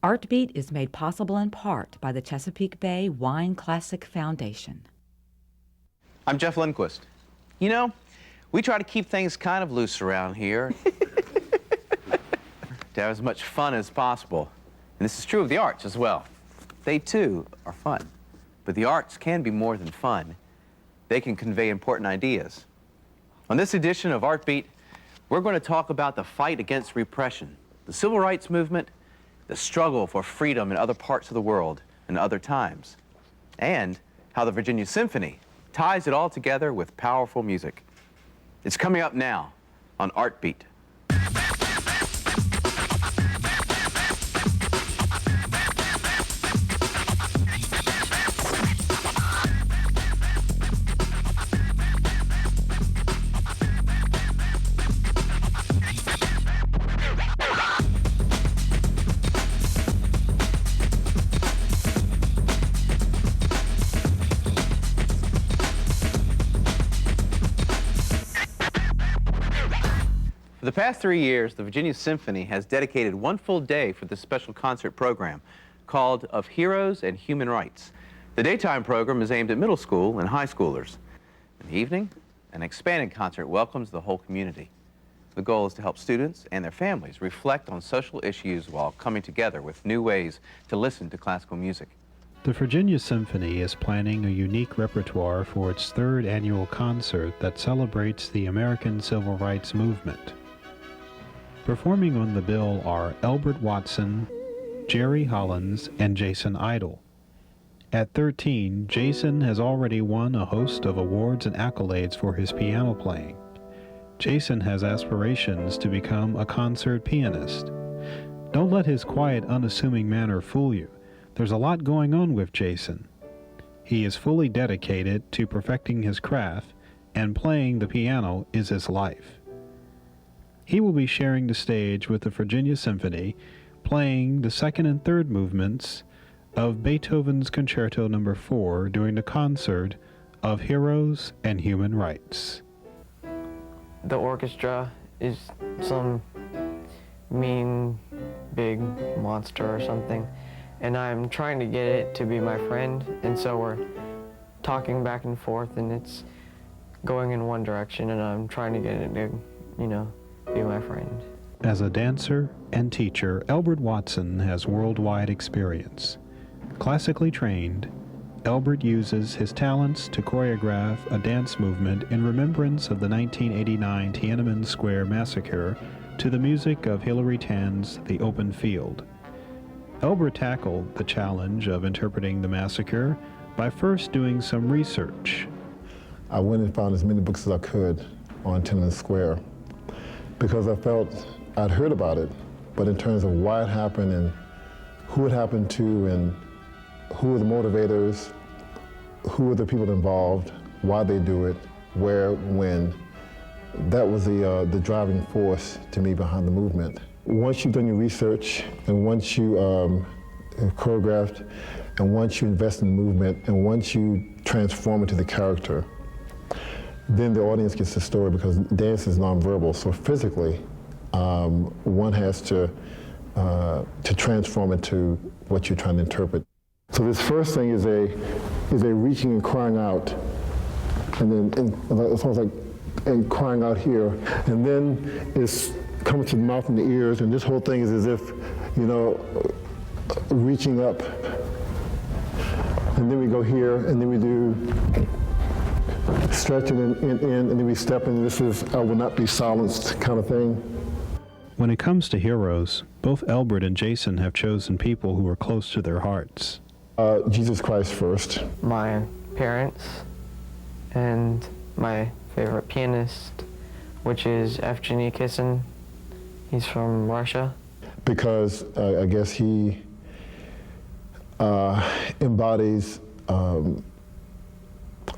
ArtBeat is made possible in part by the Chesapeake Bay Wine Classic Foundation. I'm Jeff Lindquist. You know, we try to keep things kind of loose around here to have as much fun as possible. And this is true of the arts as well. They, too, are fun. But the arts can be more than fun. They can convey important ideas. On this edition of ArtBeat, we're going to talk about the fight against repression, the civil rights movement, the struggle for freedom in other parts of the world and other times, and how the Virginia Symphony ties it all together with powerful music. It's coming up now on ArtBeat. For the past 3 years, the Virginia Symphony has dedicated one full day for this special concert program called Of Heroes and Human Rights. The daytime program is aimed at middle school and high schoolers. In the evening, an expanded concert welcomes the whole community. The goal is to help students and their families reflect on social issues while coming together with new ways to listen to classical music. The Virginia Symphony is planning a unique repertoire for its third annual concert that celebrates the American Civil Rights Movement. Performing on the bill are Elbert Watson, Jerry Hollins, and Jason Idle. At 13, Jason has already won a host of awards and accolades for his piano playing. Jason has aspirations to become a concert pianist. Don't let his quiet, unassuming manner fool you. There's a lot going on with Jason. He is fully dedicated to perfecting his craft, and playing the piano is his life. He will be sharing the stage with the Virginia Symphony, playing the second and third movements of Beethoven's Concerto No. 4 during the concert of Heroes and Human Rights. The orchestra is some mean, big monster or something, and I'm trying to get it to be my friend, and so we're talking back and forth, and it's going in one direction, and I'm trying to get it to, be my friend. As a dancer and teacher, Elbert Watson has worldwide experience. Classically trained, Elbert uses his talents to choreograph a dance movement in remembrance of the 1989 Tiananmen Square massacre to the music of Hilary Tan's The Open Field. Elbert tackled the challenge of interpreting the massacre by first doing some research. I went and found as many books as I could on Tiananmen Square, because I felt I'd heard about it, but in terms of why it happened and who it happened to and who were the motivators, who were the people involved, why they do it, where, when, that was the driving force to me behind the movement. Once you've done your research, and once you have choreographed, and once you invest in the movement, and once you transform into the character, then the audience gets the story, because dance is nonverbal. So physically, one has to transform into what you're trying to interpret. So this first thing is a reaching and crying out, and then it's almost like and crying out here, and then it's coming to the mouth and the ears, and this whole thing is as if, reaching up, and then we go here, and then we do stretching in, and then we step in. This is I will not be silenced kind of thing. When it comes to heroes, both Elbert and Jason have chosen people who are close to their hearts. Jesus Christ first. My parents and my favorite pianist, which is Evgeny Kissin. He's from Russia. Because I guess he embodies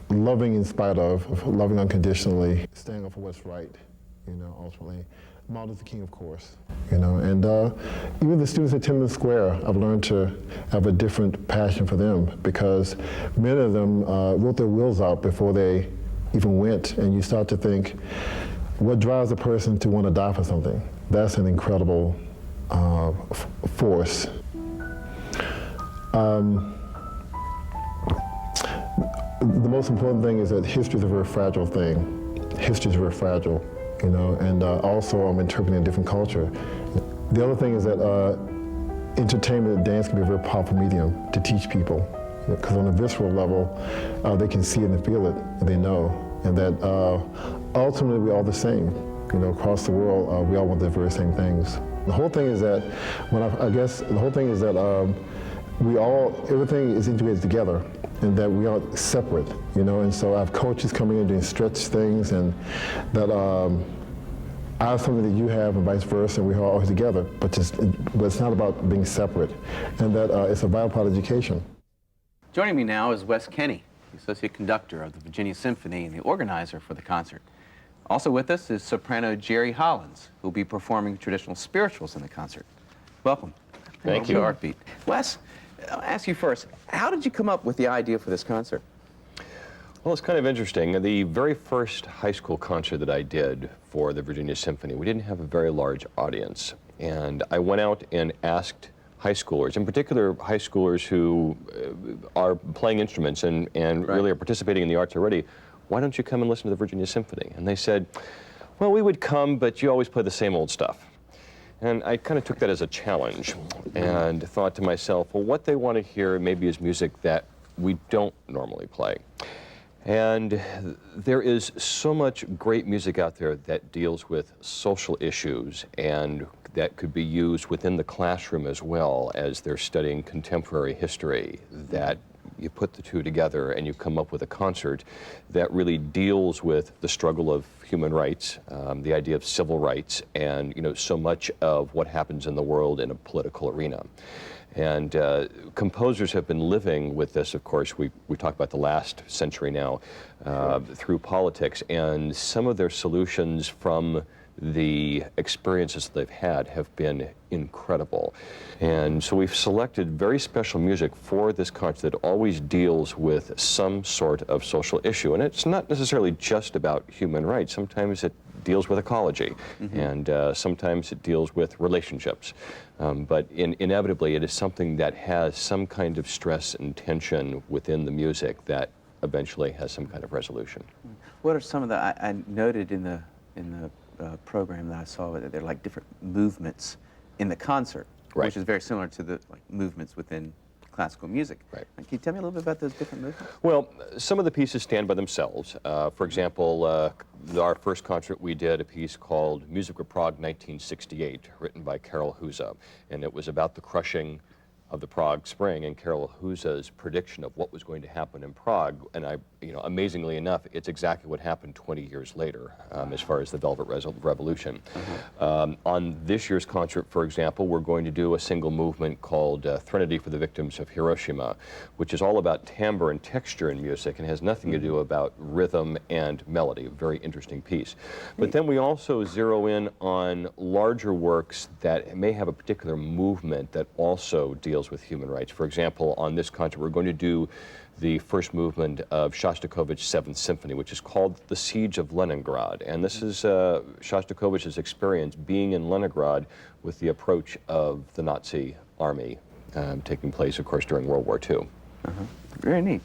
loving in spite of, loving unconditionally, standing up for what's right, ultimately. Martin Luther King, of course, and even the students at Tiananmen Square, I've learned to have a different passion for them, because many of them wrote their wills out before they even went, and you start to think, what drives a person to want to die for something? That's an incredible force. The most important thing is that history is a very fragile thing. History is very fragile, you know, and also I'm interpreting a different culture. The other thing is that entertainment, dance can be a very powerful medium to teach people, because on a visceral level, they can see it and feel it, and they know, and that ultimately we're all the same. You know, across the world, we all want the very same things. The whole thing is that, I guess the whole thing is that everything is integrated together, and that we aren't separate, you know, and so I have coaches coming in doing stretch things, and that I have something that you have and vice versa, and we're all together, but it's not about being separate, and that it's a vital part of education. Joining me now is Wes Kenny, the Associate Conductor of the Virginia Symphony and the organizer for the concert. Also with us is soprano Jerry Hollins, who will be performing traditional spirituals in the concert. Welcome. Thank you. To ArtBeat. Wes, I'll ask you first, how did you come up with the idea for this concert? Well, it's kind of interesting. The very first high school concert that I did for the Virginia Symphony, we didn't have a very large audience. And I went out and asked high schoolers, in particular high schoolers who are playing instruments and really are participating in the arts already, why don't you come and listen to the Virginia Symphony? And they said, well, we would come, but you always play the same old stuff. And I kind of took that as a challenge and thought to myself, well, what they want to hear maybe is music that we don't normally play. And there is so much great music out there that deals with social issues and that could be used within the classroom as well as they're studying contemporary history, that you put the two together and you come up with a concert that really deals with the struggle of human rights, the idea of civil rights, and so much of what happens in the world in a political arena. And composers have been living with this, of course. We talk about the last century now, through politics, and some of their solutions from the experiences they've had have been incredible. And so we've selected very special music for this concert that always deals with some sort of social issue. And it's not necessarily just about human rights. Sometimes it deals with ecology, and sometimes it deals with relationships. But inevitably, it is something that has some kind of stress and tension within the music that eventually has some kind of resolution. What are some of the, I noted in the program that I saw that there are like different movements in the concert, which is very similar to the movements within classical music. Right. Can you tell me a little bit about those different movements? Well, some of the pieces stand by themselves. For example, our first concert we did a piece called Music of Prague 1968, written by Karel Husa, and it was about the crushing of the Prague Spring and Karel Husa's prediction of what was going to happen in Prague. And amazingly enough, it's exactly what happened 20 years later, as far as the Velvet Revolution. On this year's concert, for example, we're going to do a single movement called Threnody for the Victims of Hiroshima, which is all about timbre and texture in music and has nothing to do about rhythm and melody. A very interesting piece. But then we also zero in on larger works that may have a particular movement that also deals with human rights. For example, on this concert, we're going to do the first movement of Shostakovich's Seventh Symphony, which is called The Siege of Leningrad. And this is Shostakovich's experience being in Leningrad with the approach of the Nazi army, taking place, of course, during World War II. Very neat.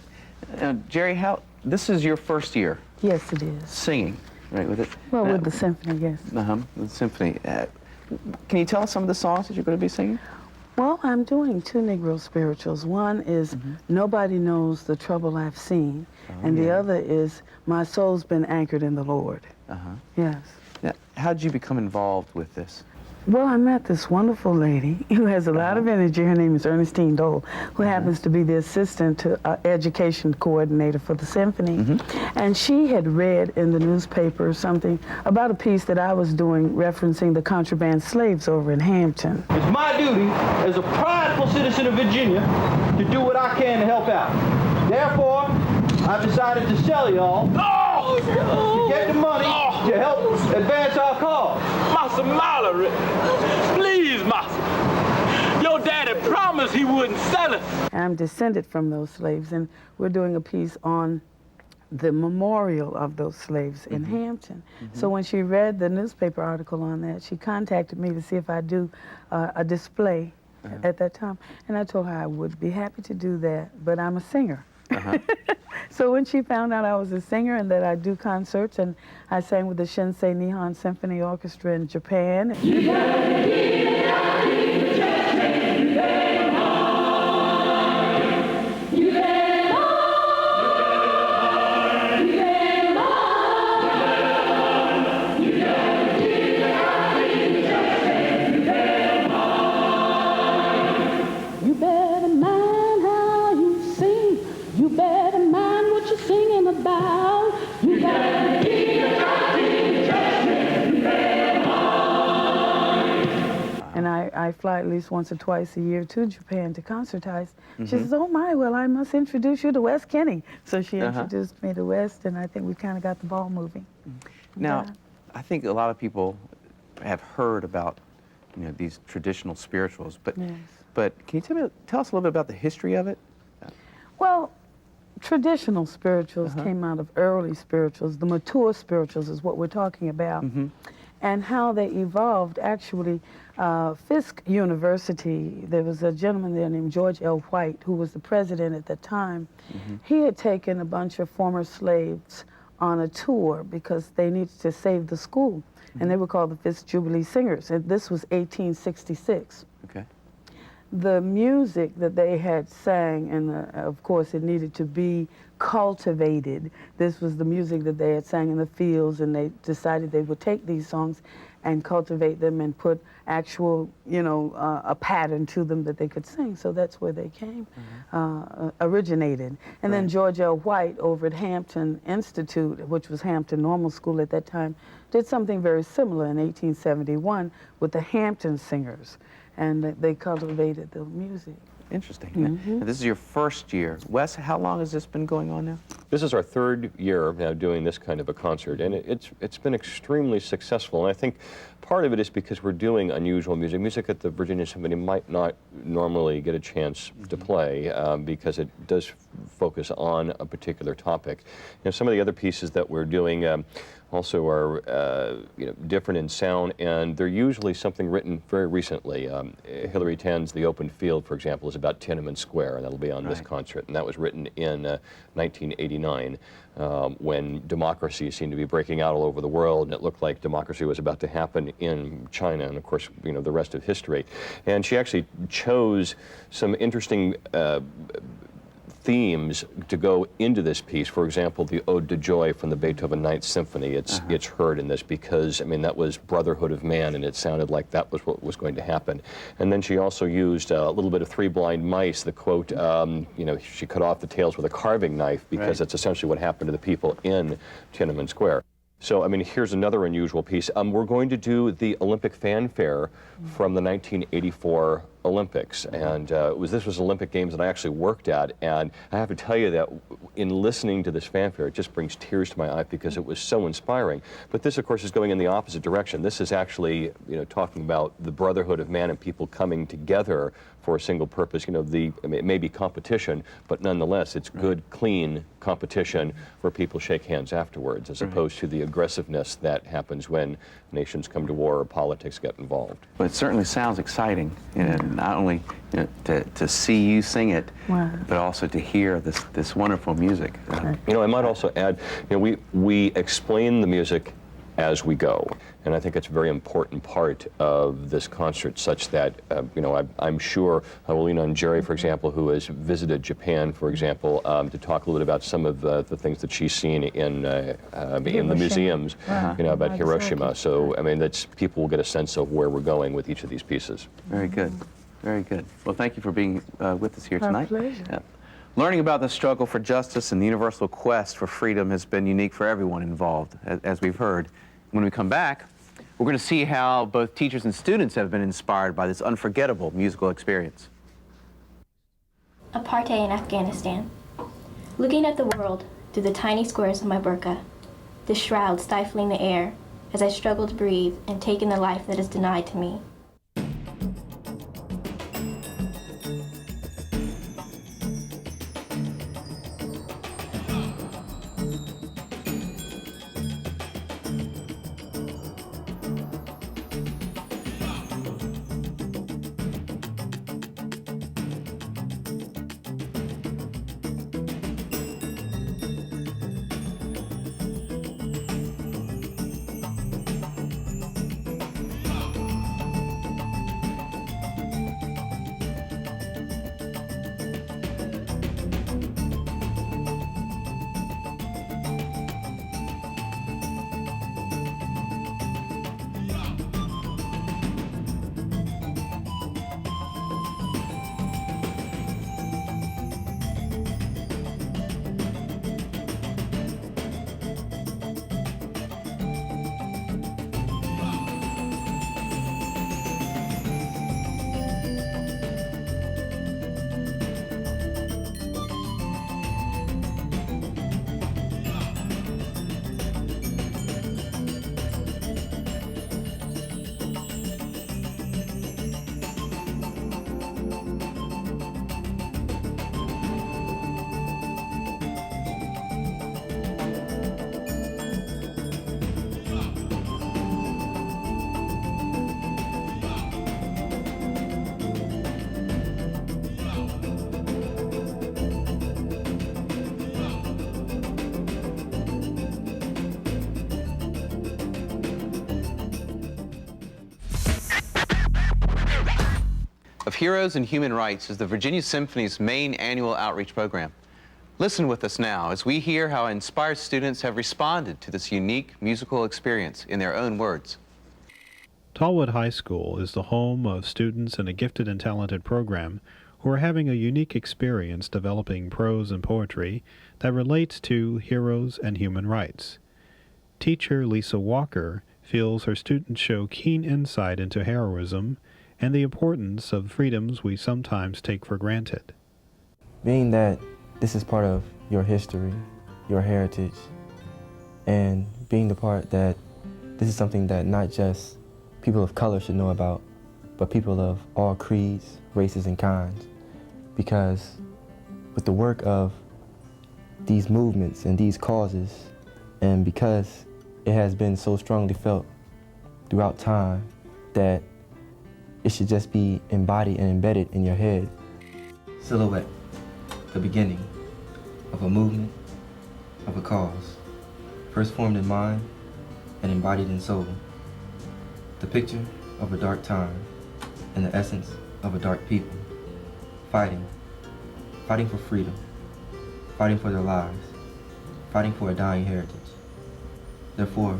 Jerry, this is your first year? Yes, it is. Singing, right, with it? Well, with the symphony, yes. With the symphony. Can you tell us some of the songs that you're going to be singing? Well, I'm doing two Negro spirituals. One is Nobody Knows the Trouble I've Seen, and the other is My Soul's Been Anchored in the Lord. Yes. Now, how did you become involved with this? Well, I met this wonderful lady who has a lot of energy. Her name is Ernestine Dole, who happens to be the assistant to education coordinator for the symphony. And she had read in the newspaper something about a piece that I was doing referencing the contraband slaves over in Hampton. It's my duty as a prideful citizen of Virginia to do what I can to help out. Therefore, I've decided to sell y'all to get the money to help advance our cause. Massa Mallory, please, Massa. Your daddy promised he wouldn't sell it. I'm descended from those slaves, and we're doing a piece on the memorial of those slaves in Hampton. So when she read the newspaper article on that, she contacted me to see if I'd do a display at that time. And I told her I would be happy to do that, but I'm a singer. So when she found out I was a singer and that I do concerts, and I sang with the Shinsei Nihon Symphony Orchestra in Japan. I fly at least once or twice a year to Japan to concertize. She says, oh my, well, I must introduce you to Wes Kenny. So she introduced me to Wes, and I think we kind of got the ball moving. Now, I think a lot of people have heard about, these traditional spirituals, but can you tell us a little bit about the history of it? Well, traditional spirituals came out of early spirituals. The mature spirituals is what we're talking about. And how they evolved. Actually, Fisk University, there was a gentleman there named George L. White, who was the president at the time. He had taken a bunch of former slaves on a tour because they needed to save the school. And they were called the Fisk Jubilee Singers. And this was 1866. Okay. The music that they had sang, and of course it needed to be cultivated. This was the music that they had sang in the fields, and they decided they would take these songs and cultivate them and put actual, a pattern to them that they could sing. So that's where they came, originated. And then George L. White over at Hampton Institute, which was Hampton Normal School at that time, did something very similar in 1871 with the Hampton Singers. And they cultivated the music. Interesting. Now, this is your first year. Wes, how long has this been going on now? This is our third year now doing this kind of a concert, and it's been extremely successful. And I think part of it is because we're doing unusual music that the Virginia Symphony might not normally get a chance to play because it does focus on a particular topic. Some of the other pieces that we're doing also are different in sound, and they're usually something written very recently. Hilary Tenn's The Open Field, for example, is about Tiananmen Square, and that'll be on this concert. And that was written in 1989 when democracy seemed to be breaking out all over the world, and it looked like democracy was about to happen in China, and of course, the rest of history. And she actually chose some interesting themes to go into this piece. For example, the Ode to Joy from the Beethoven Ninth Symphony. It's heard in this because, that was brotherhood of man, and it sounded like that was what was going to happen. And then she also used a little bit of Three Blind Mice, the quote, she cut off the tails with a carving knife because that's essentially what happened to the people in Tiananmen Square. So, here's another unusual piece. We're going to do the Olympic fanfare from the 1984 Olympics, and this was Olympic Games that I actually worked at, and I have to tell you that in listening to this fanfare, it just brings tears to my eye because it was so inspiring. But this, of course, is going in the opposite direction. This is actually, talking about the brotherhood of man and people coming together for a single purpose. It may be competition, but nonetheless, it's good, clean competition where people shake hands afterwards, as opposed to the aggressiveness that happens when nations come to war or politics get involved. But it certainly sounds exciting, not only to see you sing it, but also to hear this wonderful music. I might also add, we explain the music as we go. And I think it's a very important part of this concert, such that, I'm sure I will lean on Jerry, for example, who has visited Japan, for example, to talk a little bit about some of the things that she's seen in the museums, about Hiroshima. So, that's, people will get a sense of where we're going with each of these pieces. Very good. Very good. Well, thank you for being with us here tonight. Our pleasure. Learning about the struggle for justice and the universal quest for freedom has been unique for everyone involved, as we've heard. When we come back, we're going to see how both teachers and students have been inspired by this unforgettable musical experience. Apartheid in Afghanistan. Looking at the world through the tiny squares of my burqa, the shroud stifling the air as I struggle to breathe and take in the life that is denied to me. of Heroes and Human Rights is the Virginia Symphony's main annual outreach program. Listen with us now as we hear how inspired students have responded to this unique musical experience in their own words. Tallwood High School is the home of students in a gifted and talented program who are having a unique experience developing prose and poetry that relates to heroes and human rights. Teacher Lisa Walker feels her students show keen insight into heroism and the importance of freedoms we sometimes take for granted. Being that this is part of your history, your heritage, and being the part that this is something that not just people of color should know about, but people of all creeds, races, and kinds. Because with the work of these movements and these causes, and because it has been so strongly felt throughout time that it should just be embodied and embedded in your head. Silhouette, the beginning of a movement, of a cause, first formed in mind and embodied in soul. The picture of a dark time and the essence of a dark people, fighting for freedom, fighting for their lives, fighting for a dying heritage. Therefore,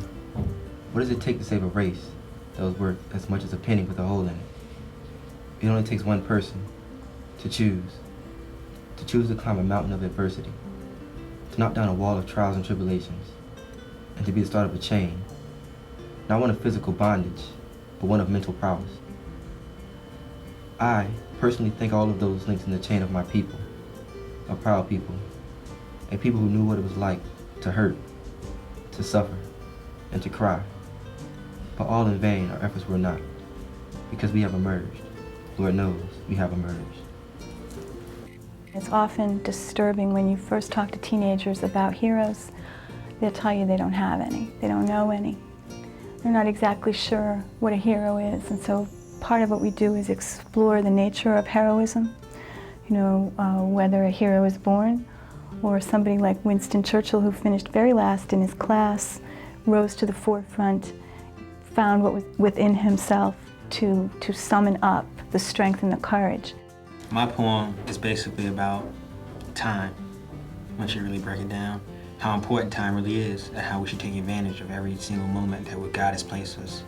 what does it take to save a race that was worth as much as a penny with a hole in it? It only takes one person to choose to climb a mountain of adversity, to knock down a wall of trials and tribulations, and to be the start of a chain, not one of physical bondage, but one of mental prowess. I personally think all of those links in the chain of my people, a proud people, a people who knew what it was like to hurt, to suffer, and to cry. But all in vain our efforts were not, because we have emerged. Lord knows we have emerged. It's often disturbing when you first talk to teenagers about heroes. They'll tell you they don't have any, they don't know any. They're not exactly sure what a hero is, and so part of what we do is explore the nature of heroism. You know, whether a hero is born, or somebody like Winston Churchill, who finished very last in his class, rose to the forefront, found what was within himself to summon up the strength and the courage. My poem is basically about time, once you really break it down, how important time really is, and how we should take advantage of every single moment that God has placed us.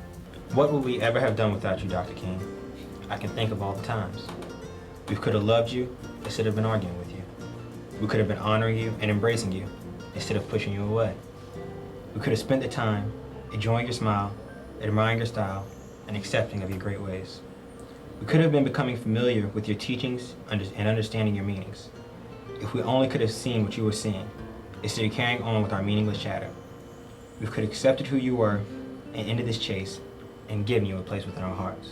What would we ever have done without you, Dr. King? I can think of all the times. We could have loved you instead of been arguing with you. We could have been honoring you and embracing you instead of pushing you away. We could have spent the time enjoying your smile, admiring your style, and accepting of your great ways. We could have been becoming familiar with your teachings and understanding your meanings. If we only could have seen what you were seeing, instead of carrying on with our meaningless chatter. We could have accepted who you were and ended this chase and given you a place within our hearts.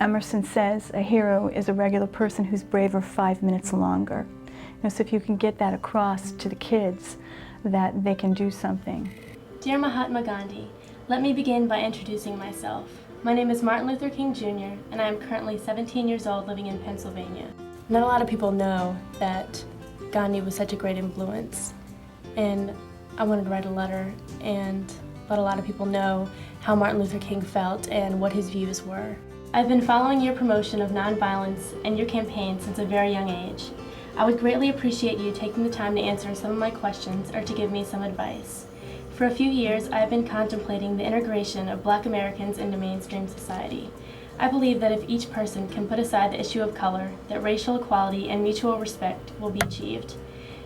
Emerson says a hero is a regular person who's braver 5 minutes longer. You know, so if you can get that across to the kids, that they can do something. Dear Mahatma Gandhi, let me begin by introducing myself. My name is Martin Luther King Jr., and I am currently 17 years old living in Pennsylvania. Not a lot of people know that Gandhi was such a great influence, and I wanted to write a letter and let a lot of people know how Martin Luther King felt and what his views were. I've been following your promotion of nonviolence and your campaign since a very young age. I would greatly appreciate you taking the time to answer some of my questions or to give me some advice. For a few years, I have been contemplating the integration of Black Americans into mainstream society. I believe that if each person can put aside the issue of color, that racial equality and mutual respect will be achieved.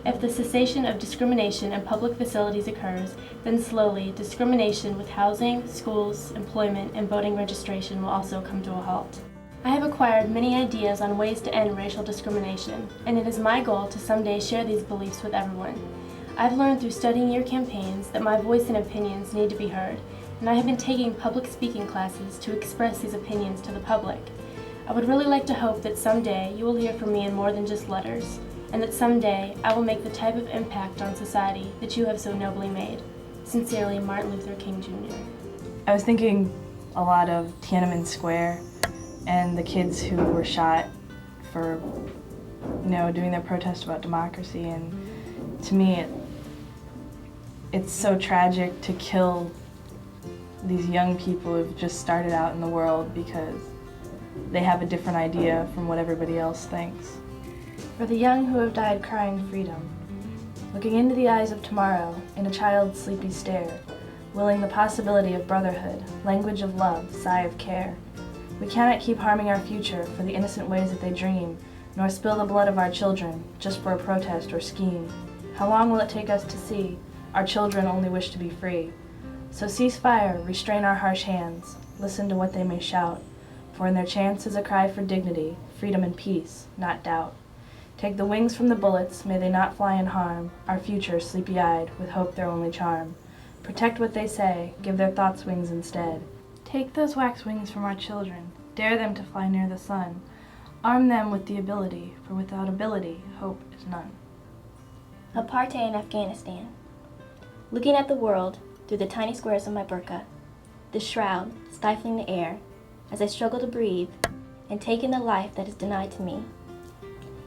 If the cessation of discrimination in public facilities occurs, then slowly, discrimination with housing, schools, employment, and voting registration will also come to a halt. I have acquired many ideas on ways to end racial discrimination, and it is my goal to someday share these beliefs with everyone. I've learned through studying your campaigns that my voice and opinions need to be heard, and I have been taking public speaking classes to express these opinions to the public. I would really like to hope that someday you will hear from me in more than just letters, and that someday I will make the type of impact on society that you have so nobly made. Sincerely, Martin Luther King Jr. I was thinking a lot of Tiananmen Square and the kids who were shot for, doing their protest about democracy, and to me, it's so tragic to kill these young people who've just started out in the world because they have a different idea from what everybody else thinks. For the young who have died crying freedom, looking into the eyes of tomorrow in a child's sleepy stare, willing the possibility of brotherhood, language of love, sigh of care. We cannot keep harming our future for the innocent ways that they dream, nor spill the blood of our children just for a protest or scheme. How long will it take us to see our children only wish to be free? So cease fire, restrain our harsh hands, listen to what they may shout, for in their chants is a cry for dignity, freedom and peace, not doubt. Take the wings from the bullets, may they not fly and harm our future sleepy-eyed, with hope their only charm. Protect what they say, give their thoughts wings instead. Take those wax wings from our children, dare them to fly near the sun. Arm them with the ability, for without ability, hope is none. Apartheid in Afghanistan. Looking at the world through the tiny squares of my burqa, the shroud stifling the air as I struggle to breathe and take in the life that is denied to me.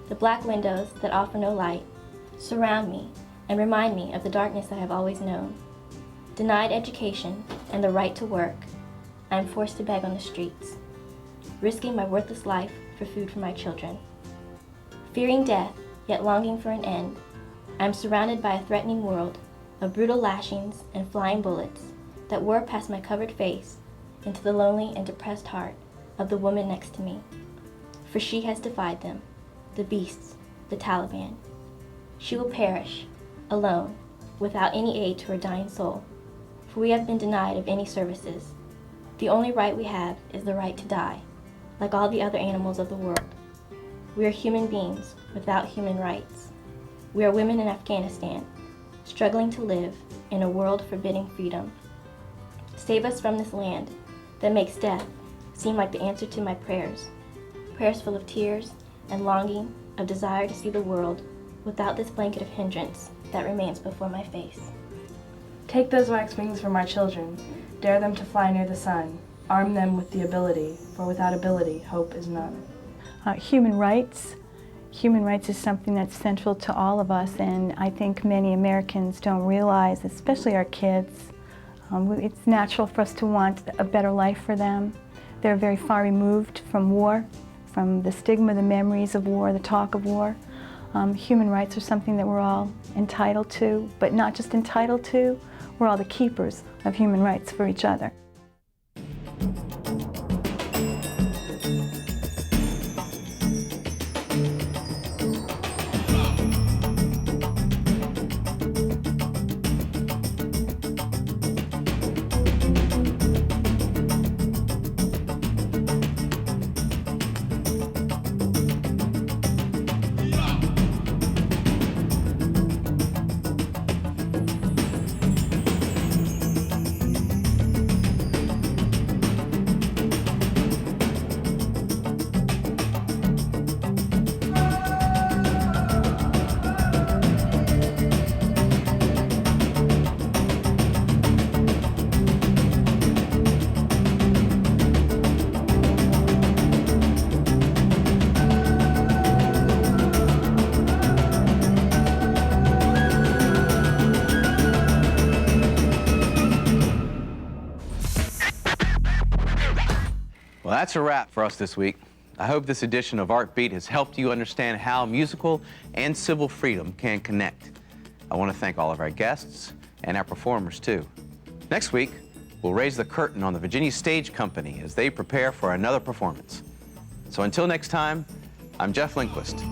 The black windows that offer no light surround me and remind me of the darkness I have always known. Denied education and the right to work, I am forced to beg on the streets, risking my worthless life for food for my children. Fearing death, yet longing for an end, I am surrounded by a threatening world of brutal lashings and flying bullets that whir past my covered face into the lonely and depressed heart of the woman next to me. For she has defied them, the beasts, the Taliban. She will perish, alone, without any aid to her dying soul, for we have been denied of any services. The only right we have is the right to die, like all the other animals of the world. We are human beings without human rights. We are women in Afghanistan, struggling to live in a world forbidding freedom. Save us from this land that makes death seem like the answer to my prayers, prayers full of tears and longing of desire to see the world without this blanket of hindrance that remains before my face. Take those wax wings from our children, dare them to fly near the sun, arm them with the ability, for without ability, hope is none. Human rights. Human rights is something that's central to all of us, and I think many Americans don't realize, especially our kids. It's natural for us to want a better life for them. They're very far removed from war, from the stigma, the memories of war, the talk of war. Human rights are something that we're all entitled to, but not just entitled to, we're all the keepers of human rights for each other. Well, that's a wrap for us this week. I hope this edition of ArtBeat has helped you understand how musical and civil freedom can connect. I want to thank all of our guests and our performers, too. Next week, we'll raise the curtain on the Virginia Stage Company as they prepare for another performance. So until next time, I'm Jeff Lindquist.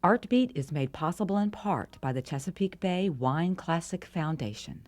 ArtBeat is made possible in part by the Chesapeake Bay Wine Classic Foundation.